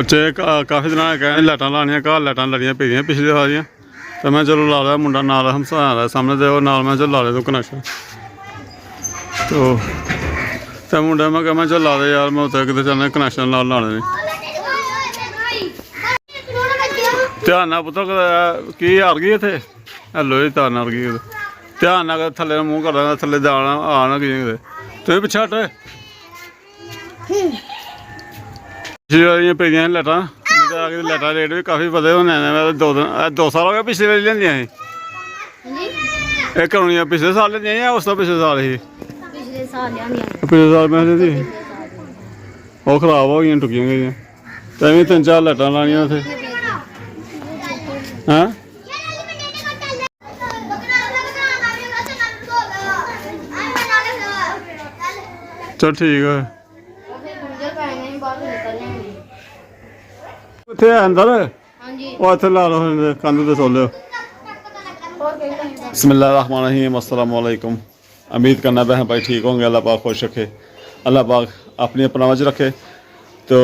बच्चे काफ़ी दिन कहने लाइटां लानियां घर लाइटां लड़ियां पेदियां पिछले सारियां तो मैं चलो ला लिया मुंडा नाल हमसाया दा सामने ते नाल मैं चलो ला लिया तू कनैक्शन तो मुंडे मैं कहा मैं चल ला दे यार मैं उत्थे किते चलने कनैक्शन नाल लाने ने ध्यान नाल पुत्तर की हार गई इत्थे हेलो जी तार हार गई ध्यान नाल थल्ले मूँह कर थल्ले जाना आ ना कि तुम पिच्छे हट पेदियां लाइटां लाइटां रेट भी काफ़ी बधे होने दो साल हो गए पिछले बारी लेंदियां ही एह् करोनियां पिछले साल लेंदियां जां उस तो पिछले साल ही पिछले साल मैं लेंदी ओह् खराब हो गई टुक्कियां गेदियां तैं 3-4 लाइटां लानियां उत्थे हैं चल ठीक है कित्थे अंदर ओह् इत्थे ला लो कंध ते सो लियो बिस्मिल्लाहिर्रहमानिर्रहीम अस्सलाम वालेकुम उम्मीद करना बहन भाई ठीक होंगे अल्लाह पाक खुश रखे अल्लाह पाक अपनी अपना वज रखे तो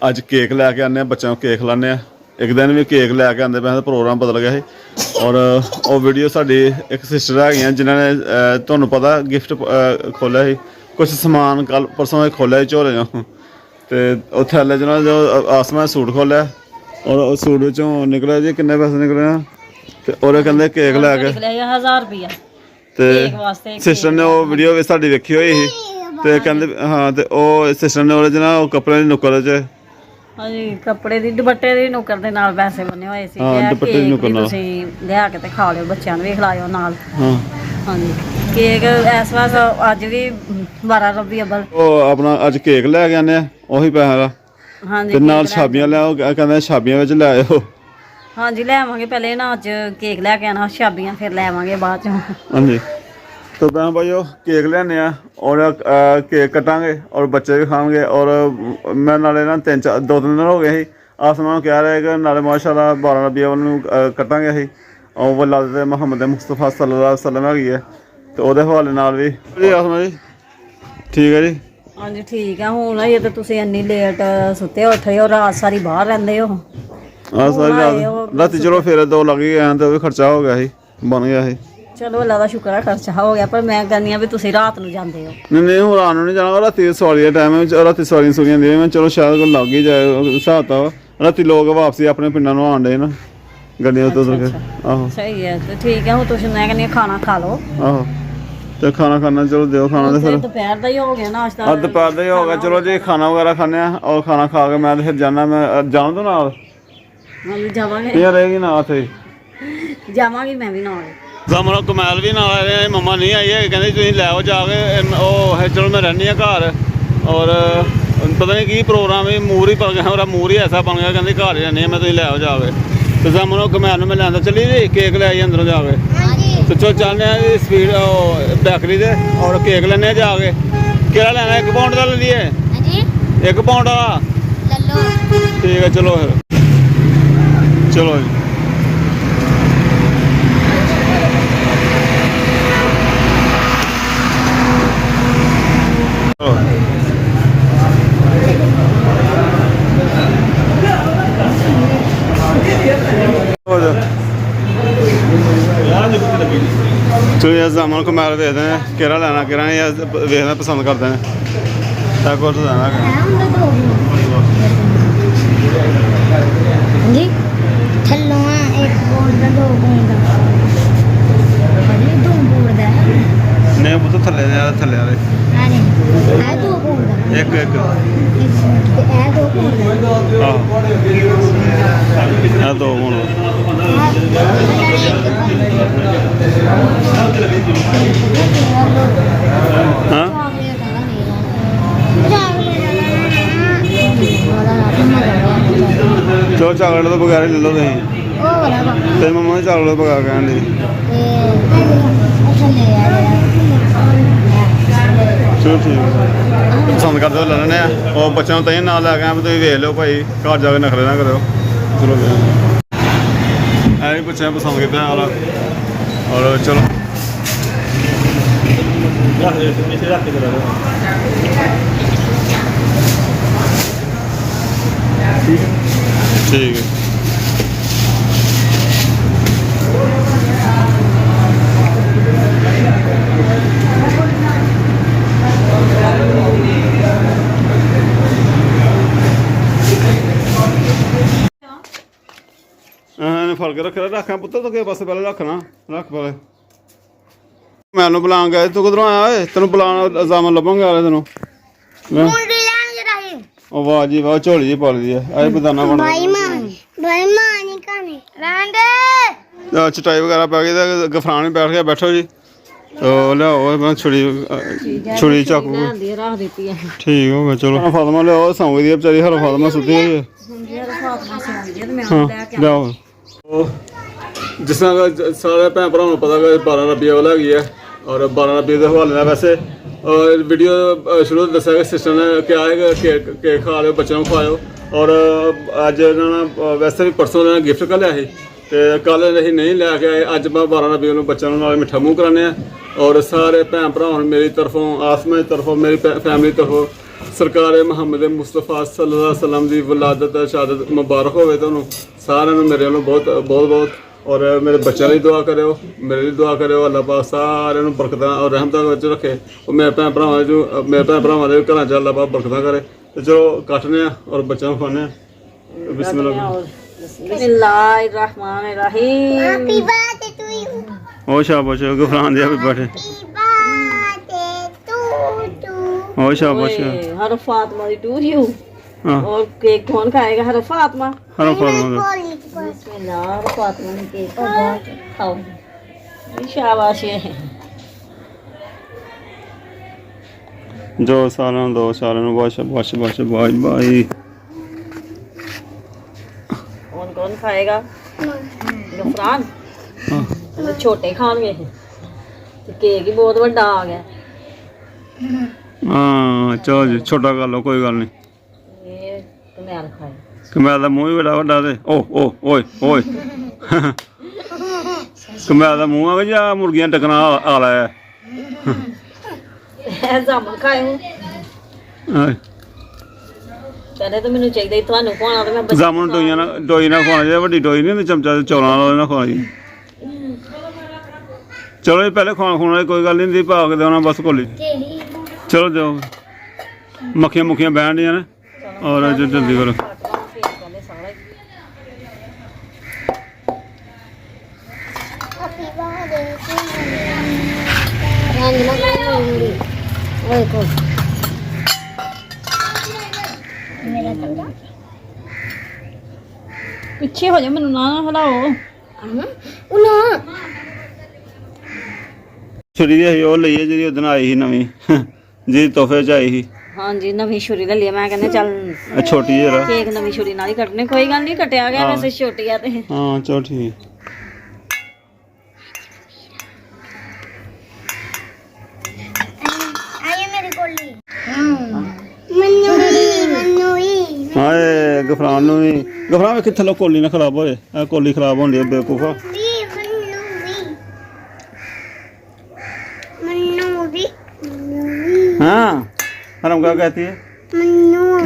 अज केक लैके आने बच्चों को केक लाने एक दिन भी केक लैके आते पे प्रोग्राम बदल गया है और वो वीडियो साड़ी एक सिस्टर है जिन्होंने तुहानू पता गिफ्ट खोलिया ही कुछ समान कल परसों खोलिया झोले चों तो उत्थे हल्ले जो आसमा सूट खोलिया और सूट चों निकले जी किन्ने पैसे निकले तो ओह्दे कहंदे केक लैके 1000 रुपया ते सिस्टर ने वो वीडियो भी साड़ी वेखी हुई ही ते कहंदे हाँ ते ओह सिस्टर ने ओह्दे च ना कपड़े दी नुक्कड़ च ਹਾਂਜੀ ਕੱਪੜੇ ਦੀ ਦੁਪੱਟੇ ਦੀ ਨੁੱਕਰ ਦੇ ਨਾਲ ਪੈਸੇ ਬਣੇ ਹੋਏ ਸੀ ਹਾਂ ਦੁਪੱਟੇ ਦੀ ਨੁੱਕਰ ਨਾਲ ਤੁਸੀਂ ਲਿਆ ਕੇ ਤੇ ਖਾ ਲਿਓ ਬੱਚਿਆਂ ਨੂੰ ਵੀ ਖਿਲਾਇਓ ਨਾਲ ਹਾਂ ਹਾਂਜੀ ਕੇਕ ਇਸ ਵਾਰ ਅੱਜ ਵੀ 12 ਰਬੀ ਅਵਲ ਉਹ ਆਪਣਾ ਅੱਜ ਕੇਕ ਲੈ ਕੇ ਆਨੇ ਆ ਉਹੀ ਪੈਸਾ ਦਾ ਹਾਂਜੀ ਤੇ ਨਾਲ ਛਾਬੀਆਂ ਲਿਆਓ ਕਹਿੰਦੇ ਛਾਬੀਆਂ ਵਿੱਚ ਲੈ ਆਇਓ ਹਾਂਜੀ ਲੈ ਆਵਾਂਗੇ ਪਹਿਲੇ ਨਾ ਅੱਜ ਕੇਕ ਲੈ ਕੇ ਆਣਾ ਛਾਬੀਆਂ ਫਿਰ ਲੈ ਆਵਾਂਗੇ ਬਾਅਦ ਚ ਹਾਂਜੀ तो बहन भाइयों केक लेने और केक कटांगे और बच्चे भी खाएंगे और मैं नाले ना 2-3 दिन हो गए ही आसमान कह रहे कि नाले माशाल्लाह 12 रबी अव्वल कटांगे ही और वलादत मुहम्मद मुस्तफा सल्लल्लाहु अलैहि वसल्लम है तो ਉਹਦੇ ਹਵਾਲੇ ਨਾਲ ਵੀ ਜੀ ਆਸਮਾ ਜੀ ਠੀਕ ਹੈ ਜੀ ਹਾਂਜੀ ਠੀਕ ਆ ਹੁਣ ਇਹ ਤਾਂ ਤੁਸੀਂ ਇੰਨੀ ਲੇਟ ਸੁੱਤੇ ਉੱਠੇ ਹੋ ਰਾਤ ਸਾਰੀ ਬਾਹਰ ਰਹਿੰਦੇ ਹੋ ਸਾਰੀ ਰਾਤ ਚਲੋ ਫਿਰ 2 ਲੱਗ ਗਏ ਆਂ ਤੇ ਉਹ ਵੀ ਖਰਚਾ ਹੋ ਗਿਆ ਸੀ ਬਣ ਗਿਆ ਸੀ ਚਲੋ ਅੱਲਾ ਦਾ ਸ਼ੁਕਰ ਹੈ ਖਰਚਾ ਹੋ ਗਿਆ ਪਰ ਮੈਂ ਕਹਿੰਦੀ ਆ ਵੀ ਤੁਸੀਂ ਰਾਤ ਨੂੰ ਜਾਂਦੇ ਹੋ ਨਹੀਂ ਹੁਣ ਰਾਤ ਨੂੰ ਨਹੀਂ ਜਾਣਾ ਰਾਤੀ ਸਵਾਰੀ ਦਾ ਟਾਈਮ ਹੈ ਰਾਤੀ ਸਵਾਰੀਆਂ ਸੁਣੀਆਂ ਦੀਆਂ ਮੈਂ ਚਲੋ ਸ਼ਾਇਦ ਕੋਈ ਲੱਗ ਹੀ ਜਾਏ ਹਿਸਾਬ ਤਾਂ ਰਾਤੀ ਲੋਕ ਵਾਪਸੀ ਆਪਣੇ ਪਿੰਡਾਂ ਨੂੰ ਆਉਣ ਡੇ ਨਾ ਗੱਡੀਆਂ ਤੋਂ ਤੁਰ ਕੇ ਆਹੋ ਸਹੀ ਹੈ ਤੇ ਠੀਕ ਹੈ ਹੁਣ ਤੁਸੀਂ ਮੈਂ ਕਹਿੰਦੀ ਖਾਣਾ ਖਾ ਲਓ ਆਹੋ ਤੇ ਖਾਣਾ ਖਾਣਾ ਚਲੋ ਦਿਓ ਖਾਣਾ ਤੇ ਫਿਰ ਦੁਪਹਿਰ ਦਾ ਹੀ ਹੋ ਗਿਆ ਨਾਸ਼ਤਾ ਦੁਪਹਿਰ ਦਾ ਹੀ ਹੋ ਗਿਆ ਚਲੋ ਜੀ ਖਾਣਾ ਵਗੈਰਾ ਖਾਣੇ ਆ ਔਰ ਖਾਣਾ ਖਾ ਕੇ ਮੈਂ ਫਿਰ ਜਾਣਾ ਮੈਂ ਜਾਣ ਦੋ ਨਾਲ ਜਾਵਾਂਗੇ ਇਹ ਰਹੇਗੀ ਨਾ ਉੱਥੇ ਜਾਵਾਂਗੀ ਮੈਂ ਵੀ ਨਾਲ ਸਾਹਮਣੇ ਕਮੈਲ ਵੀ ਨਾਲ ਆਏ ਮੰਮਾ ਨਹੀਂ ਆਈ ਹੈ ਕਹਿੰਦੇ ਤੁਸੀਂ ਲੈ ਆਓ ਜਾ ਕੇ ਉਹ ਚਲੋ ਮੈਂ ਰਹਿੰਦੀ ਹਾਂ ਘਰ ਔਰ ਪਤਾ ਨਹੀਂ ਕੀ ਪ੍ਰੋਗਰਾਮ ਹੈ ਮੂਰ ਹੀ ਪੜ ਗਿਆ ਉਹਦਾ ਮੂਰ ਹੀ ਐਸਾ ਬਣ ਗਿਆ ਕਹਿੰਦੇ ਘਰ ਹੀ ਰਹਿੰਦੀ ਹਾਂ ਮੈਂ ਤੁਸੀਂ ਲੈ ਆਓ ਜਾ ਕੇ ਤੇ ਸਾਹਮਣੇ ਕਮੈਲ ਨੂੰ ਮੈਂ ਲੈਂਦਾ ਚੱਲੀ ਜੀ ਕੇਕ ਲੈ ਆਈ ਅੰਦਰੋਂ ਜਾ ਕੇ ਤੇ ਚਲੋ ਚੱਲਦੇ ਹਾਂ ਜੀ ਸਪੀਡ ਬੇਕਰੀ ਦੇ ਔਰ ਕੇਕ ਲੈਣੇ ਆ ਜਾ ਕੇ ਕਿਹੜਾ ਲੈਣਾ 1 ਪਾਉਂਡ ਦਾ ਲੈ ਲਈਏ 1 ਪਾਉਂਡ ਵਾਲਾ ਲੈ ਲਓ ਠੀਕ ਹੈ ਚਲੋ ਫਿਰ ਚਲੋ ਜੀ चलो यार जामन को मैल देखते हैं केड़ा लेना केड़ा नहीं यार देखना पसंद करते हैं क्या कुछ लेना जी थल्लो है 1 पाउंड का 2 पाउंड का ये 2 पाउंड का नहीं वो तो थल्ले वाले अरे है 2 पाउंड का एक है 2 पाउंड हां है 2 पाउंड हाँ चलो चॉकलेट तो बगैर ले लो तुम तेरी मम्मा ने चॉकलेट बगैर कहन दी चलो ठीक पसंद करते हो लेने और बच्चों को तहीं ना लैके आए तुम वेख लो भाई घर जाके नखरे ना करो चलो ऐ भी बच्चे पसंद किया और चलो ਠੀਕ ਹੈ। ਇਹਨੇ ਫੜ ਕੇ ਰੱਖਣਾ ਪੁੱਤ ਤੂੰ ਕਿਹੜੇ ਪਾਸੇ ਪਹਿਲੇ ਰੱਖਣਾ ਰੱਖ ਪਹਿਲੇ। ਮੈਨੂੰ ਬੁਲਾਉਣ ਗਏ ਤੂੰ ਕਿਧਰੋਂ ਆਇਆ ਓਏ? ਤੈਨੂੰ ਬੁਲਾਉਣ ਜਾਮਨ ਲੱਭਾਂਗੇ ਆਲੇ ਤੈਨੂੰ। ਮੁੰਡੀ ਲੈਣ ਜਰਾ ਹੀ ਉਹ ਵਾਹ ਜੀ ਵਾਹ ਝੋਲੀ ਜੀ ਪਾ ਲਈ ਆ ਇਹ ਬਦਾਨਾ ਬਣ ਬਾਈ ਮਾਂ ਨਹੀਂ ਕਾਨੇ ਰਾਂਡੇ ਚਟਾਈ ਵਗੈਰਾ ਪਾ ਕੇ ਤੇ ਗਫਰਾਨ ਵੀ ਬੈਠ ਗਿਆ ਬੈਠੋ ਜੀ। ਉਹ ਲਿਆਓ ਮੈਂ ਛੁਰੀ ਚਾਕੂ ਲਿਆਂਦੀ ਰੱਖ ਦਿੱਤੀ ਹੈ। ਠੀਕ ਹੋ ਗਿਆ ਚਲੋ। ਫਾਤਮਾ ਲਿਆਓ ਸੌਂ ਗਈ ਵਿਚਾਰੀ ਹਰ ਫਾਤਮਾ ਸੁੱਤੀ ਹੋਈ ਹੈ। ਹਾਂ ਲਿਆਓ। ਉਹ ਜਿਸ ਤਰ੍ਹਾਂ ਸਾਰੇ ਭੈਣ ਭਰਾਵਾਂ ਨੂੰ ਪਤਾ ਕਿ 12 ਰਬੀਆ ਵਾਲਾ ਹੈਗੀ ਹੈ ਔਰ 12 ਰਬੀਆ ਦੇ ਹਵਾਲੇ ਨਾਲ ਵੈਸੇ ਵੀਡੀਓ ਸ਼ੁਰੂ ਤੋਂ ਦੱਸਿਆ ਕਿ ਸਿਸਟਰ ਨੇ ਕਿਹਾ ਹੈ ਕਿ ਕੇਕ ਖਾ ਲਿਓ ਬੱਚਿਆਂ ਨੂੰ ਖਵਾਇਓ ਔਰ ਅੱਜ ਇਹਨਾਂ ਨੇ ਵੈਸੇ ਵੀ ਪਰਸੋਂ ਇਹਨਾਂ ਨੇ ਗਿਫਟ ਕਰ ਲਿਆ ਸੀ ਤੇ ਕੱਲ੍ਹ ਅਸੀਂ ਨਹੀਂ ਲੈ ਕੇ ਆਏ। ਅੱਜ ਮੈਂ 12 ਰਬੀਆ ਨੂੰ ਬੱਚਿਆਂ ਨੂੰ ਨਾਲ ਮਿੱਠਾ ਮੂੰਹ ਕਰਾਉਂਦੇ ਆ ਔਰ ਸਾਰੇ ਭੈਣ ਭਰਾਵਾਂ ਨੂੰ ਮੇਰੀ ਤਰਫੋਂ ਆਸਮਾ ਦੀ ਤਰਫੋਂ ਮੇਰੀ ਫੈਮਿਲੀ ਤਰਫੋਂ ਸਰਕਾਰ ਮੁਹੰਮਦ ਮੁਸਤਫਾ ਸੱਲੱਲਾਹੁ ਅਲੈहि ਵਸੱਲਮ ਦੀ ਵਿਲਾਦਤ ਸ਼ਹਾਦਤ ਮੁਬਾਰਕ ਹੋਵੇ ਤੁਹਾਨੂੰ ਸਾਰਿਆਂ ਨੂੰ ਮੇਰੇ ਵੱਲੋਂ ਬਹੁਤ ਬਹੁਤ ਬਹੁਤ। ਔਰ ਮੇਰੇ ਬੱਚਿਆਂ ਲਈ ਦੁਆ ਕਰਿਓ ਮੇਰੇ ਲਈ ਦੁਆ ਕਰਿਓ। ਅੱਲਾਹ ਪਾਕ ਸਾਰਿਆਂ ਨੂੰ ਬਰਕਤਾਂ ਔਰ ਰਹਿਮਤਾਂ ਵਿੱਚ ਰੱਖੇ। ਉਹ ਮੇਰੇ ਭੈਣ ਭਰਾਵਾਂ ਦੇ ਘਰਾਂ 'ਚ ਅੱਲਾਹ ਪਾਕ ਬਰਕਤਾਂ ਕਰੇ। ਤੇ ਚਲੋ ਕੱਟਨੇ ਆ ਔਰ ਬੱਚਿਆਂ ਨੂੰ ਖਵਾਉਂਦੇ ਆ। ਬਿਸਮਿਲ੍ਲਾ ਬਿਸਮਿल्लाहिर्रहमानिर्रहीम। Happy birthday to you. ਉਹ ਸ਼ਾਬਾਸ਼ ਗਫਰਾਨ ਦੇ ਵੀ ਬੈਠੇ। ਹੈਪੀ ਬਰਥਡੇ ਟੂ ਉਹ ਸ਼ਾਬਾਸ਼ हर फातिमा दी टू यू। हाँ और केक कौन खाएगा? हर फातिमा। हर फातिमा बिस्मिल्लाह। हर फातिमा ने केक खाओ। शाबाश है। जो सालों दो सालों बाश बाश बाश बाज बाई। कौन खाएगा? गफरान। तो छोटे खाएंगे तो केक ही बहुत बड़ा आ गया। हाँ चलो जी छोटा कर लो कोई गल नहीं। ये कमैल खाए। कमैल का मूँह भी बड़ा बड़ा दे। ओ ओए ओए कमैल का मूँह आ या मुर्गियां टकना आला है। जामुन खाए हूँ पहले तो मैंने चाहिए थानू खवाना तो मैं जामुन डोई ना खवाना चाहिए। वड्डी डोई नहीं चमचा चौलों वाला ना खवाना चाहिए। चलो जी पहले खाना खुना कोई गल नहीं पा के देना बस कोली। चलो जाओ मक्खियां मुखियां बहन दियां ने और जल्दी करो। हैप्पी बर्थडे टू मेरा तंगा पीछे हो जा मैनू ना हिलाओ। उना छुरी दी ਉਹ ਲਈ ਜਿਹੜੀ ਉਦੋਂ ਆਈ ਸੀ ਨਵੀਂ ਜੀ ਤੋਹਫੇ ਚ ਆਈ ਸੀ। हाँ जी नवी छुरी ले लिया। मैं कहने चल छोटी जरा केक नवी छुरी नाल ही कटने कोई गल नहीं कटिया गया वैसे छोटी है ते। हाँ चलो ठीक। आइए मेरी कोली मन्नू हाय गफरान ਨੂੰ ਵੀ ਗਫਰਾਨ ਵੇਖ ਕਿੱਥੇ ਲੋ ਕੋਲੀ ਨਾ ਖਰਾਬ ਹੋਏ। ਇਹ ਕੋਲੀ ਖਰਾਬ ਹੁੰਦੀ ਹੈ ਬੇਵਕੂਫਾ। हाँ हरम क्या कहती है?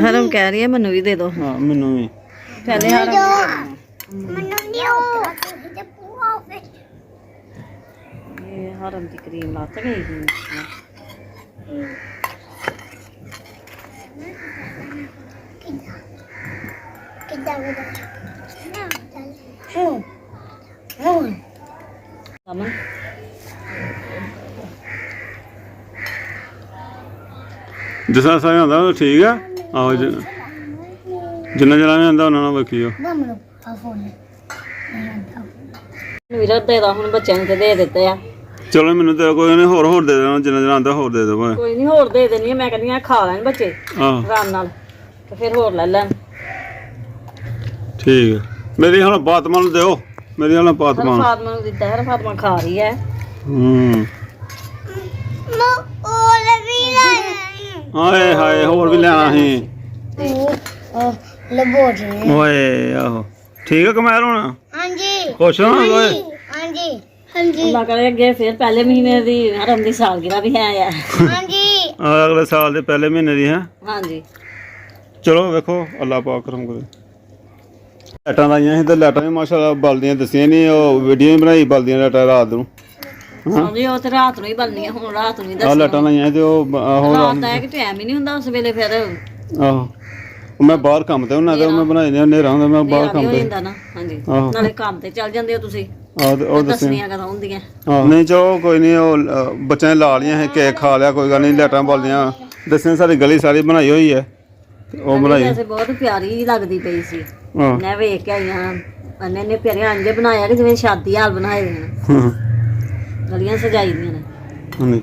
हरम कह रही है मनु भी दे दो। हाँ मैनू भी पहले हरम ये हरम की क्रीम लाते गई थी। जिस तरह आंदा ठीक है। आहो जिन्ना जरा में आंदा उन्ना बखियो। ਵੀਰਾ ਦੇ ਦਾ ਹੁਣ ਬੱਚਿਆਂ ਨੂੰ ਤੇ ਦੇ ਦਿੱਤੇ ਆ। ਚਲੋ ਮੈਨੂੰ ਤੇ ਕੋਈ ਨਹੀਂ ਹੋਰ ਦੇ ਦੇਣਾ ਜਿੰਨਾ ਜਰਾ ਆਂਦਾ ਹੋਰ ਦੇ ਦੋ ਭਾਵੇਂ। ਕੋਈ ਨਹੀਂ ਹੋਰ ਦੇ ਦੇਣੀ ਆ। ਮੈਂ ਕਹਿੰਦੀ ਆ ਖਾ ਲੈਣ ਬੱਚੇ ਆਰਾਮ ਨਾਲ ਤੇ ਫਿਰ ਹੋਰ ਲੈ ਲੈਣ। ਠੀਕ ਹੈ ਮੇਰੀ ਹੁਣ ਫਾਤਮਾ ਨੂੰ ਦਿਓ। ਮੇਰੀ ਹੁਣ ਫਾਤਮਾ ਨੂੰ ਦਿੱਤਾ ਹੈ। ਫਾਤਮਾ ਖਾ ਰਹੀ ਹੈ। ਹਾਏ ਹਾਏ ਹੋਰ ਵੀ ਲੈਣਾ ਸੀ। ਓਏ ਆਹੋ ਠੀਕ ਹੈ ਕਮੈਲ ਹੁਣ। ਹਾਂਜੀ ਖੁਸ਼ ਹੋ ਓਏ। ਹਾਂਜੀ ਹਾਂਜੀ ਅੱਲਾ ਕਰੇ ਅੱਗੇ ਫਿਰ ਪਹਿਲੇ ਮਹੀਨੇ ਦੀ ਹਰਮ ਦੀ ਸਾਲਗਿਰਾ ਵੀ ਹੈ ਆ। ਹਾਂਜੀ ਅਗਲੇ ਸਾਲ ਦੇ ਪਹਿਲੇ ਮਹੀਨੇ ਦੀ ਹੈ। ਹਾਂਜੀ ਚਲੋ ਵੇਖੋ ਅੱਲਾਹ ਪਾਕ ਕਰਮ ਕਰੇ। ਲਾਈਟਾਂ ਲਾਈਆਂ ਸੀ ਤੇ ਲਾਈਟਾਂ ਵੀ ਮਾਸ਼ਾਅੱਲਾ ਬਲਦੀਆਂ ਦੱਸੀਆਂ ਨਹੀਂ, ਉਹ ਵੀਡੀਓ ਵੀ ਬਣਾਈ ਬਲਦੀਆਂ ਲਾਈਟਾਂ ਰਾਤ ਨੂੰ। ਹਾਂਜੀ ਉਹ ਤੇ ਰਾਤ ਨੂੰ ਹੀ ਬਣਨੀ ਆ, ਹੁਣ ਰਾਤ ਨੂੰ ਹੀ ਆਹ ਦੱਸਣਾ। ਲਾਈਟਾਂ ਲਾਈਆਂ ਸੀ ਤੇ ਉਹ ਆਹੋ ਰਾਤ ਦਾ ਹੈ ਕਿ ਟਾਈਮ ਹੀ ਨਹੀਂ ਹੁੰਦਾ ਉਸ ਵੇਲੇ, ਫਿਰ ਆਹੋ ਮੈਂ ਬਾਹਰ ਕੰਮ ਤੇ ਉਹਨਾਂ ਦੇ ਮੈਂ ਬਣਾਏ ਨੇ, ਹਨੇਰਾ ਹੁੰਦਾ ਮੈਂ ਬਾਹਰ ਹਨੇਰਾ ਵੀ ਕੰਮ ਹੋ ਤੇ। ਜਾਂਦਾ ਨਾ। ਹਾਂਜੀ ਆਹੋ ਨਾਲੇ ਕੰਮ ਤੇ ਚੱਲ ਜਾਂਦੇ ਹੋ ਤੁਸੀਂ, ਆਹ ਤੇ ਉਹ ਦੱਸਿਆ ਦੱਸਣੀਆਂ ਕਦੋਂ ਹੁੰਦੀਆਂ। ਨਹੀਂ ਚਲੋ ਕੋਈ ਨਹੀਂ, ਉਹ ਬੱਚਿਆਂ ਨੇ ਲਾ ਲਈਆਂ ਸੀ, ਕੇਕ ਖਾ ਲਿਆ, ਕੋਈ ਗੱਲ ਨਹੀਂ। ਲਾਈਟਾਂ ਬਲਦੀਆਂ ਦੱਸਿਆ, ਸਾਡੀ ਗਲੀ ਸਾਰੀ ਬਣਾਈ ਹੋਈ ਹੈ, ਉਹ ਬਣਾਈ। ਵੈਸੇ ਬਹੁਤ ਪਿਆਰੀ ਲੱਗਦੀ ਪਈ ਸੀ, ਹਾਂ ਮੈਂ ਵੇਖ ਕੇ ਆਈਆਂ ਇੰਨੇ ਪਿਆਰੇ ਅੰਜੇ ਬਣਾਇਆ ਕਿ ਜਿਵੇਂ ਸ਼ਾਦੀ ਹਾਲ ਬਣਾਏ ਨੇ, ਹਾਂ ਗਲੀਆਂ ਸਜਾਈ ਦੀਆਂ ਨੇ। ਹਾਂਜੀ